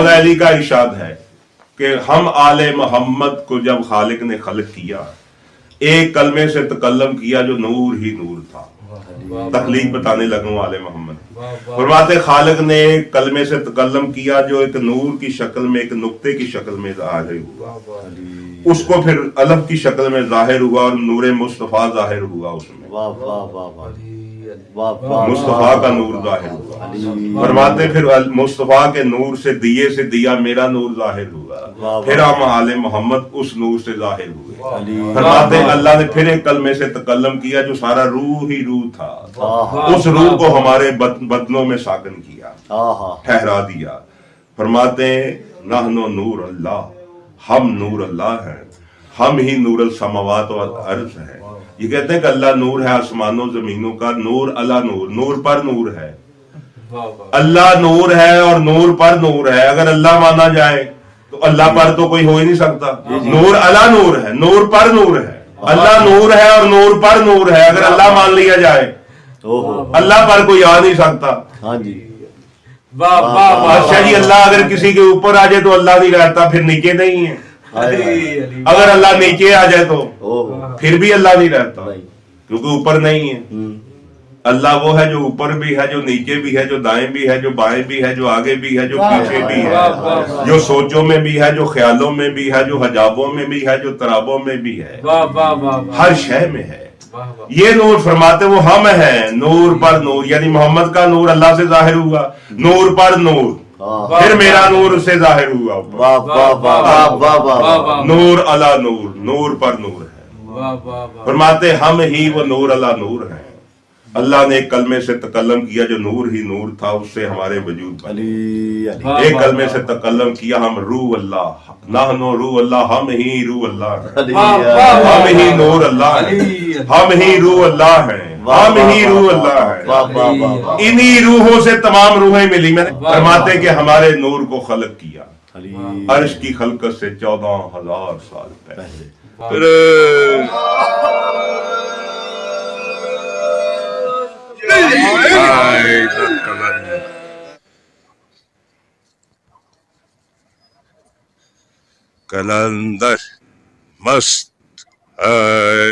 مولا علی کا ارشاد ہے کہ ہم آل محمد کو جب خالق نے خلق کیا ایک کلمے سے تکلم کیا جو نور ہی نور تھا. تخلیق بتانے لگا ہوں آل محمد. فرماتے خالق نے ایک کلمے سے تکلم کیا جو ایک نور کی شکل میں ایک نقطے کی شکل میں ظاہر ہوا, اس کو پھر الف کی شکل میں ظاہر ہوا اور نور مصطفیٰ ظاہر ہوا اس میں. مصطفیٰ کا نور ظاہر ہوا. فرماتے پھر مصطفیٰ کے نور سے دیا میرا نور ظاہر ہوا, پھر ہم آل محمد اس نور سے ظاہر ہوئے. فرماتے اللہ نے پھر ایک کلمے سے تکلم کیا جو سارا روح ہی روح تھا, اس روح کو ہمارے بدنوں میں ساکن کیا, ٹھہرا دیا. فرماتے نحن نور اللہ, ہم نور اللہ ہیں, ہم ہی نور السماوات والارض ہیں. یہ کہتے ہیں کہ اللہ نور ہے آسمانوں زمینوں کا, نور اللہ نور, نور پر نور ہے. اللہ نور ہے اور نور پر نور ہے. اگر اللہ مانا جائے تو اللہ پر تو کوئی ہو ہی نہیں سکتا. نور اللہ نور ہے, نور پر نور ہے. اللہ نور ہے اور نور پر نور ہے. اگر اللہ مان لیا جائے اللہ پر کوئی آ نہیں سکتا. اچھا جی, اللہ اگر کسی کے اوپر آ جائے تو اللہ نہیں رہتا, پھر نیچے نہیں ہے. اگر اللہ نیچے آ جائے تو پھر بھی اللہ نہیں رہتا, کیونکہ اوپر نہیں ہے. اللہ وہ ہے جو اوپر بھی ہے, جو نیچے بھی ہے, جو دائیں بھی ہے, جو بائیں بھی ہے, جو آگے بھی ہے, جو پیچھے بھی ہے, جو سوچوں میں بھی ہے, جو خیالوں میں بھی ہے, جو حجابوں میں بھی ہے, جو ترابوں میں بھی ہے, ہر شے میں ہے. یہ نور فرماتے وہ ہم ہیں نور پر نور, یعنی محمد کا نور اللہ سے ظاہر ہوا, نور پر نور, پھر میرا نور سے ظاہر ہوا, نور علی نور, نور پر نور ہے. فرماتے ہم ہی وہ نور علی نور ہیں. اللہ نے ایک کلمے سے تکلم کیا جو نور ہی نور تھا, اس سے ہمارے وجود بنے. ایک کلمے سے تکلم کیا ہم روح اللہ, نحن روح اللہ, ہم ہی روح اللہ, ہم ہی نور اللہ ہیں, ہم ہی روح اللہ ہیں, ہم ہی روح اللہ ہیں. انہی روحوں سے تمام روحیں ملی. میں نے فرماتے کہ ہمارے نور کو خلق کیا عرش کی خلقت سے 14,000 سال پہلے. کلندر مست ہے.